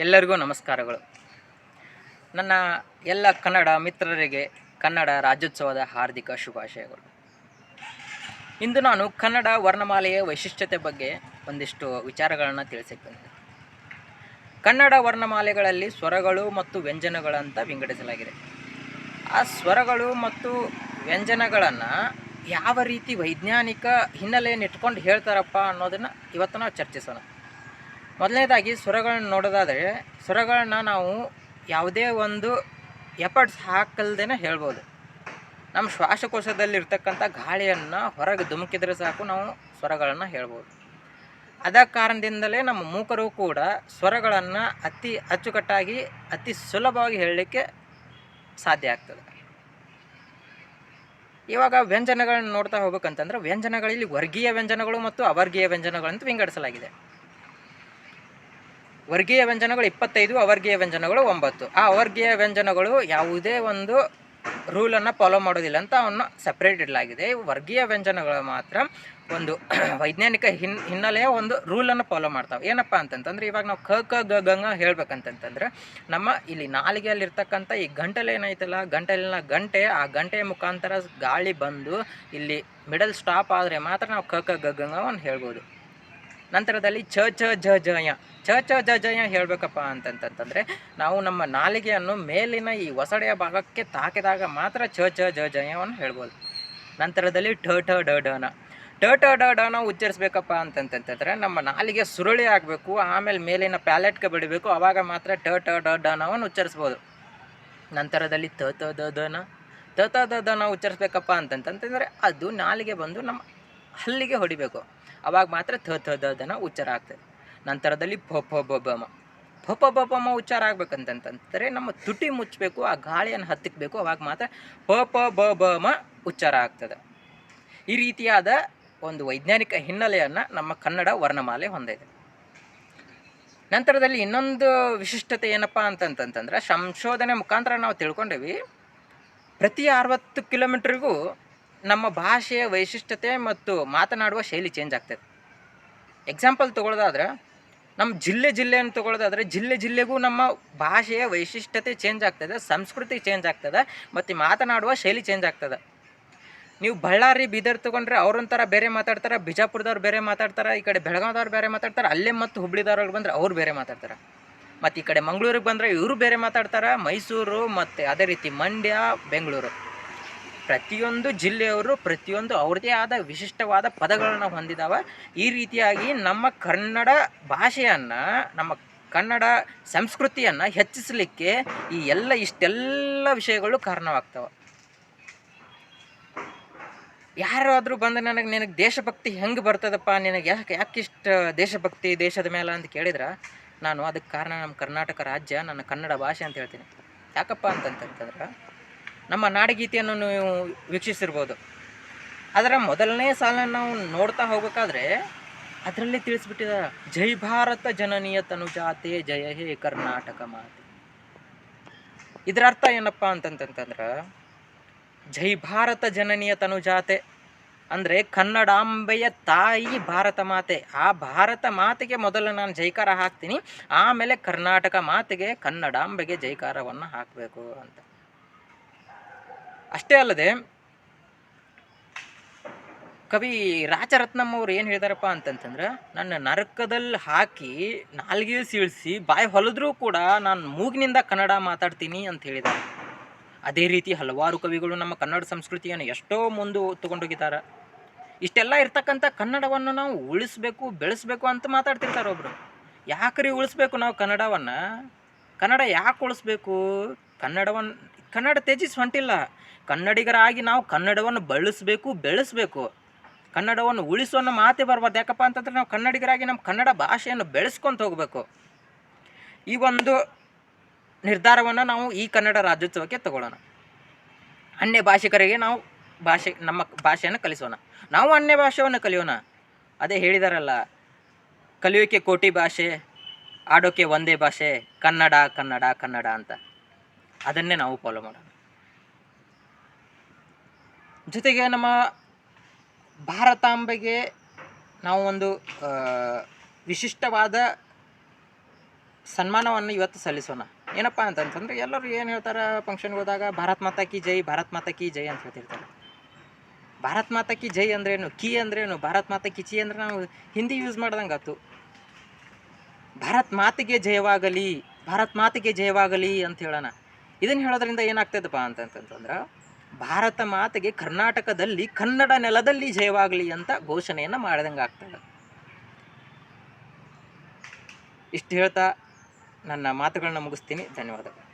ಎಲ್ಲರಿಗೂ ನಮಸ್ಕಾರಗಳು. ನನ್ನ ಎಲ್ಲ ಕನ್ನಡ ಮಿತ್ರರಿಗೆ ಕನ್ನಡ ರಾಜ್ಯೋತ್ಸವದ ಹಾರ್ದಿಕ ಶುಭಾಶಯಗಳು. ಇಂದು ನಾನು ಕನ್ನಡ ವರ್ಣಮಾಲೆಯ ವೈಶಿಷ್ಟ್ಯತೆ ಬಗ್ಗೆ ಒಂದಿಷ್ಟು ವಿಚಾರಗಳನ್ನು ತಿಳಿಸಿದ್ದೇನೆ. ಕನ್ನಡ ವರ್ಣಮಾಲೆಗಳಲ್ಲಿ ಸ್ವರಗಳು ಮತ್ತು ವ್ಯಂಜನಗಳಂತ ವಿಂಗಡಿಸಲಾಗಿದೆ. ಆ ಸ್ವರಗಳು ಮತ್ತು ವ್ಯಂಜನಗಳನ್ನು ಯಾವ ರೀತಿ ವೈಜ್ಞಾನಿಕ ಹಿನ್ನೆಲೆಯನ್ನು ಇಟ್ಕೊಂಡು ಹೇಳ್ತಾರಪ್ಪ ಅನ್ನೋದನ್ನು ಇವತ್ತು ನಾವು ಚರ್ಚಿಸೋಣ. ಮೊದಲನೇದಾಗಿ ಸ್ವರಗಳನ್ನ ನೋಡೋದಾದರೆ, ಸ್ವರಗಳನ್ನ ನಾವು ಯಾವುದೇ ಒಂದು ಎಫರ್ಟ್ಸ್ ಹಾಕಲ್ದೇ ಹೇಳ್ಬೋದು. ನಮ್ಮ ಶ್ವಾಸಕೋಶದಲ್ಲಿರ್ತಕ್ಕಂಥ ಗಾಳಿಯನ್ನು ಹೊರಗೆ ಧುಮುಕಿದ್ರೆ ಸಾಕು ನಾವು ಸ್ವರಗಳನ್ನು ಹೇಳ್ಬೋದು. ಅದ ಕಾರಣದಿಂದಲೇ ನಮ್ಮ ಮೂಕರು ಕೂಡ ಸ್ವರಗಳನ್ನು ಅತಿ ಅಚ್ಚುಕಟ್ಟಾಗಿ ಅತಿ ಸುಲಭವಾಗಿ ಹೇಳಲಿಕ್ಕೆ ಸಾಧ್ಯ ಆಗ್ತದೆ. ಇವಾಗ ವ್ಯಂಜನಗಳನ್ನ ನೋಡ್ತಾ ಹೋಗ್ಬೇಕಂತಂದ್ರೆ, ವ್ಯಂಜನಗಳಲ್ಲಿ ವರ್ಗೀಯ ವ್ಯಂಜನಗಳು ಮತ್ತು ಅವರ್ಗೀಯ ವ್ಯಂಜನಗಳಂತ ವಿಂಗಡಿಸಲಾಗಿದೆ. ವರ್ಗೀಯ ವ್ಯಂಜನಗಳು 25, ಅವರ್ಗೀಯ ವ್ಯಂಜನಗಳು 9. ಆ ಅವರ್ಗೀಯ ವ್ಯಂಜನಗಳು ಯಾವುದೇ ಒಂದು ರೂಲನ್ನು ಫಾಲೋ ಮಾಡೋದಿಲ್ಲ ಅಂತ ಅವನ್ನು ಸಪ್ರೇಟ್ ಇಡಲಾಗಿದೆ. ವರ್ಗೀಯ ವ್ಯಂಜನಗಳು ಮಾತ್ರ ಒಂದು ವೈಜ್ಞಾನಿಕ ಹಿನ್ನೆಲೆಯ ಒಂದು ರೂಲನ್ನು ಫಾಲೋ ಮಾಡ್ತಾವೆ. ಏನಪ್ಪ ಅಂತಂತಂದ್ರೆ, ಇವಾಗ ನಾವು ಕ ಗ ಗ ಹೇಳ್ಬೇಕಂತಂತಂದ್ರೆ, ನಮ್ಮ ಇಲ್ಲಿ ನಾಲಿಗೆಯಲ್ಲಿರ್ತಕ್ಕಂಥ ಈ ಗಂಟಲು ಏನೈತಲ್ಲ, ಗಂಟಲಿನ ಗಂಟೆ, ಆ ಗಂಟೆಯ ಮುಖಾಂತರ ಗಾಳಿ ಬಂದು ಇಲ್ಲಿ ಮಿಡಲ್ ಸ್ಟಾಪ್ ಆದರೆ ಮಾತ್ರ ನಾವು ಕ ಗ ಗ ಹೇಳ್ಬೋದು. ನಂತರದಲ್ಲಿ ಚ ಚ ಜ ಜಯ, ಚ ಚ ಜ ಜಯ ಹೇಳಬೇಕಪ್ಪ ಅಂತಂತಂದರೆ, ನಾವು ನಮ್ಮ ನಾಲಿಗೆಯನ್ನು ಮೇಲಿನ ಈ ಒಸಡೆಯ ಭಾಗಕ್ಕೆ ತಾಕಿದಾಗ ಮಾತ್ರ ಚ ಚ ಜ ಜಯವನ್ನು ಹೇಳ್ಬೋದು. ನಂತರದಲ್ಲಿ ಠ ಠ ಡ ಡನ, ಠ ಠ ಡ ಡನ ಉಚ್ಚರಿಸ್ಬೇಕಪ್ಪ ಅಂತಂತಂತಂದರೆ ನಮ್ಮ ನಾಲಿಗೆ ಸುರುಳಿ ಆಗಬೇಕು, ಆಮೇಲೆ ಮೇಲಿನ ಪ್ಯಾಲೆಟ್ಗೆ ಬಿಡಬೇಕು, ಆವಾಗ ಮಾತ್ರ ಠ ಠ ಡ ಡನವನ್ನು ಉಚ್ಚರಿಸ್ಬೋದು. ನಂತರದಲ್ಲಿ ತ ತ ದ ದನ, ತ ತ ದ ದನ ಉಚ್ಚರಿಸ್ಬೇಕಪ್ಪ ಅಂತಂತಂತಂದರೆ ಅದು ನಾಲಿಗೆ ಬಂದು ನಮ್ಮ ಹಲ್ಲಿಗೆ ಹೊಡಿಬೇಕು, ಅವಾಗ ಮಾತ್ರ ಥ ಥ ದ ದನ ಉಚ್ಚಾರ ಆಗ್ತದೆ. ನಂತರದಲ್ಲಿ ಫ ಫ ಬ ಬ ಮ, ಫ ಪ ಬ ಮ ಉಚ್ಚಾರ ಆಗ್ಬೇಕಂತಂತಂದರೆ ನಮ್ಮ ತುಟಿ ಮುಚ್ಚಬೇಕು, ಆ ಗಾಳಿಯನ್ನು ಹತ್ತಿಕ್ಬೇಕು, ಅವಾಗ ಮಾತ್ರ ಪ ಪ ಬ ಬ ಮ ಉಚ್ಚಾರ ಆಗ್ತದೆ. ಈ ರೀತಿಯಾದ ಒಂದು ವೈಜ್ಞಾನಿಕ ಹಿನ್ನೆಲೆಯನ್ನು ನಮ್ಮ ಕನ್ನಡ ವರ್ಣಮಾಲೆ ಹೊಂದಿದೆ. ನಂತರದಲ್ಲಿ ಇನ್ನೊಂದು ವಿಶಿಷ್ಟತೆ ಏನಪ್ಪ ಅಂತಂತಂದ್ರೆ, ಸಂಶೋಧನೆ ಮುಖಾಂತರ ನಾವು ತಿಳ್ಕೊಂಡೇವಿ, ಪ್ರತಿ 60 ಕಿಲೋಮೀಟ್ರಿಗೂ ನಮ್ಮ ಭಾಷೆಯ ವೈಶಿಷ್ಟ್ಯತೆ ಮತ್ತು ಮಾತನಾಡುವ ಶೈಲಿ ಚೇಂಜ್ ಆಗ್ತದೆ. ಎಕ್ಸಾಂಪಲ್ ತೊಗೊಳ್ಳೋದಾದ್ರೆ, ನಮ್ಮ ಜಿಲ್ಲೆಯನ್ನು ತೊಗೊಳ್ಳೋದಾದರೆ, ಜಿಲ್ಲೆಗೂ ನಮ್ಮ ಭಾಷೆಯ ವೈಶಿಷ್ಟ್ಯತೆ ಚೇಂಜ್ ಆಗ್ತದೆ, ಸಂಸ್ಕೃತಿ ಚೇಂಜ್ ಆಗ್ತದೆ, ಮತ್ತು ಮಾತನಾಡುವ ಶೈಲಿ ಚೇಂಜ್ ಆಗ್ತದೆ. ನೀವು ಬಳ್ಳಾರಿ, ಬೀದರ್ ತೊಗೊಂಡ್ರೆ ಅವ್ರೊಂಥರ ಬೇರೆ ಮಾತಾಡ್ತಾರೆ, ಬಿಜಾಪುರದವ್ರು ಬೇರೆ ಮಾತಾಡ್ತಾರೆ, ಈ ಕಡೆ ಬೆಳಗಾವಿದವ್ರು ಬೇರೆ ಮಾತಾಡ್ತಾರೆ, ಅಲ್ಲೇ ಮತ್ತು ಹುಬ್ಳಿದವ್ರಿಗೆ ಬಂದರೆ ಅವ್ರು ಬೇರೆ ಮಾತಾಡ್ತಾರೆ, ಮತ್ತು ಈ ಕಡೆ ಮಂಗಳೂರಿಗೆ ಬಂದರೆ ಇವರು ಬೇರೆ ಮಾತಾಡ್ತಾರೆ, ಮೈಸೂರು ಮತ್ತು ಅದೇ ರೀತಿ ಮಂಡ್ಯ, ಬೆಂಗಳೂರು, ಪ್ರತಿಯೊಂದು ಜಿಲ್ಲೆಯವರು ಪ್ರತಿಯೊಂದು ಅವ್ರದ್ದೇ ಆದ ವಿಶಿಷ್ಟವಾದ ಪದಗಳನ್ನು ಹೊಂದಿದ್ದಾವೆ. ಈ ರೀತಿಯಾಗಿ ನಮ್ಮ ಕನ್ನಡ ಭಾಷೆಯನ್ನು, ನಮ್ಮ ಕನ್ನಡ ಸಂಸ್ಕೃತಿಯನ್ನು ಹೆಚ್ಚಿಸಲಿಕ್ಕೆ ಈ ಇಷ್ಟೆಲ್ಲ ವಿಷಯಗಳು ಕಾರಣವಾಗ್ತವೆ. ಯಾರಾದರೂ ಬಂದು ನಿನಗೆ ದೇಶಭಕ್ತಿ ಹೆಂಗೆ ಬರ್ತದಪ್ಪ, ನಿನಗೆ ಯಾಕಿಷ್ಟು ದೇಶಭಕ್ತಿ ದೇಶದ ಮೇಲೆ ಅಂತ ಕೇಳಿದ್ರೆ, ನಾನು ಅದಕ್ಕೆ ಕಾರಣ ನಮ್ಮ ಕರ್ನಾಟಕ ರಾಜ್ಯ, ನನ್ನ ಕನ್ನಡ ಭಾಷೆ ಅಂತ ಹೇಳ್ತೀನಿ. ಯಾಕಪ್ಪ ಅಂತಂತಂದ್ರೆ, ನಮ್ಮ ನಾಡಗೀತೆಯನ್ನು ನೀವು ವೀಕ್ಷಿಸಿರ್ಬೋದು. ಅದರ ಮೊದಲನೇ ಸಾಲನ್ನು ನಾವು ನೋಡ್ತಾ ಹೋಗಬೇಕಾದ್ರೆ ಅದರಲ್ಲೇ ತಿಳಿಸ್ಬಿಟ್ಟಿದ್ದಾರೆ, ಜೈ ಭಾರತ ಜನನೀಯ ತನುಜಾತೆ ಜಯ ಹೇ ಕರ್ನಾಟಕ ಮಾತೆ. ಇದರ ಅರ್ಥ ಏನಪ್ಪ ಅಂತಂತಂದ್ರೆ, ಜೈ ಭಾರತ ಜನನೀಯ ತನುಜಾತೆ ಅಂದರೆ ಕನ್ನಡಾಂಬೆಯ ತಾಯಿ ಭಾರತ ಮಾತೆ. ಆ ಭಾರತ ಮಾತೆಗೆ ಮೊದಲು ನಾನು ಜೈಕಾರ ಹಾಕ್ತೀನಿ, ಆಮೇಲೆ ಕರ್ನಾಟಕ ಮಾತೆಗೆ, ಕನ್ನಡಾಂಬೆಗೆ ಜೈಕಾರವನ್ನು ಹಾಕಬೇಕು ಅಂತ. ಅಷ್ಟೇ ಅಲ್ಲದೆ ಕವಿ ರಾಜರತ್ನಂ ಅವರು ಏನು ಹೇಳಿದಾರಪ್ಪ ಅಂತಂತಂದ್ರೆ, ನನ್ನ ನರಕದಲ್ಲಿ ಹಾಕಿ ನಾಲ್ಗೆ ಸೀಳಿಸಿ ಬಾಯಿ ಹೊಲಿದ್ರೂ ಕೂಡ ನಾನು ಮೂಗಿನಿಂದ ಕನ್ನಡ ಮಾತಾಡ್ತೀನಿ ಅಂತ ಹೇಳಿದ್ದಾರೆ. ಅದೇ ರೀತಿ ಹಲವಾರು ಕವಿಗಳು ನಮ್ಮ ಕನ್ನಡ ಸಂಸ್ಕೃತಿಯನ್ನು ಎಷ್ಟೋ ಮುಂದೆ ತಗೊಂಡೋಗಿದ್ದಾರೆ. ಇಷ್ಟೆಲ್ಲ ಇರ್ತಕ್ಕಂಥ ಕನ್ನಡವನ್ನು ನಾವು ಉಳಿಸ್ಬೇಕು, ಬೆಳೆಸ್ಬೇಕು ಅಂತ ಮಾತಾಡ್ತಿರ್ತಾರೆ ಒಬ್ಬರು. ಯಾಕ್ರಿ ಉಳಿಸ್ಬೇಕು ನಾವು ಕನ್ನಡವನ್ನು? ಕನ್ನಡ ಯಾಕೆ ಉಳಿಸ್ಬೇಕು? ಕನ್ನಡ ತ್ಯಜಿಸಿ ಹೊಂಟಿಲ್ಲ. ಕನ್ನಡಿಗರಾಗಿ ನಾವು ಕನ್ನಡವನ್ನು ಬೆಳೆಸಬೇಕು. ಕನ್ನಡವನ್ನು ಉಳಿಸೋನ್ನ ಮಾತೇ ಬರ್ಬಾರ್ದು. ಯಾಕಪ್ಪ ಅಂತಂದರೆ, ನಾವು ಕನ್ನಡಿಗರಾಗಿ ನಮ್ಮ ಕನ್ನಡ ಭಾಷೆಯನ್ನು ಬೆಳೆಸ್ಕೊಂತ ಹೋಗಬೇಕು. ಈ ಒಂದು ನಿರ್ಧಾರವನ್ನು ನಾವು ಈ ಕನ್ನಡ ರಾಜ್ಯೋತ್ಸವಕ್ಕೆ ತಗೊಳ್ಳೋಣ. ಅನ್ಯ ಭಾಷಿಕರಿಗೆ ನಾವು ನಮ್ಮ ಭಾಷೆಯನ್ನು ಕಲಿಸೋಣ, ನಾವು ಅನ್ಯ ಭಾಷೆಯನ್ನು ಕಲಿಯೋಣ. ಅದೇ ಹೇಳಿದಾರಲ್ಲ, ಕಲಿಯೋಕ್ಕೆ ಕೋಟಿ ಭಾಷೆ, ಆಡೋಕ್ಕೆ ಒಂದೇ ಭಾಷೆ, ಕನ್ನಡ ಕನ್ನಡ ಕನ್ನಡ ಅಂತ. ಅದನ್ನೇ ನಾವು ಫಾಲೋ ಮಾಡೋಣ. ಜೊತೆಗೆ ನಮ್ಮ ಭಾರತಾಂಬೆಗೆ ನಾವು ಒಂದು ವಿಶಿಷ್ಟವಾದ ಸನ್ಮಾನವನ್ನು ಇವತ್ತು ಸಲ್ಲಿಸೋಣ. ಏನಪ್ಪ ಅಂತಂತಂದರೆ ಎಲ್ಲರೂ ಏನು ಹೇಳ್ತಾರೆ ಫಂಕ್ಷನ್ಗೆ ಹೋದಾಗ ಭಾರತ್ ಮಾತಾ ಕಿ ಜೈ, ಭಾರತ್ ಮಾತಾ ಕಿ ಜೈ ಅಂತ ಹೇಳ್ತಿರ್ತಾರೆ. ಭಾರತ್ ಮಾತಾ ಕಿ ಜೈ ಅಂದ್ರೇನು, ಕಿ ಅಂದ್ರೇನು, ಭಾರತ್ ಮಾತಾ ಕಿ ಚಿ ಅಂದ್ರೆ ನಾವು ಹಿಂದಿ ಯೂಸ್ ಮಾಡ್ದಂಗೆ ಆಯ್ತು. ಭಾರತ್ ಮಾತೆಗೆ ಜಯವಾಗಲಿ, ಭಾರತ್ ಮಾತೆಗೆ ಜಯವಾಗಲಿ ಅಂತ ಹೇಳೋಣ. ಇದನ್ನು ಹೇಳೋದ್ರಿಂದ ಏನಾಗ್ತದಪ್ಪ ಅಂತಂತಂದ್ರೆ ಭಾರತ ಮಾತೆಗೆ ಕರ್ನಾಟಕದಲ್ಲಿ ಕನ್ನಡ ನೆಲದಲ್ಲಿ ಜಯವಾಗಲಿ ಅಂತ ಘೋಷಣೆಯನ್ನು ಮಾಡಿದಂಗೆ ಆಗ್ತದೆ. ಇಷ್ಟು ಹೇಳ್ತಾ ನನ್ನ ಮಾತುಗಳನ್ನ ಮುಗಿಸ್ತೀನಿ. ಧನ್ಯವಾದಗಳು.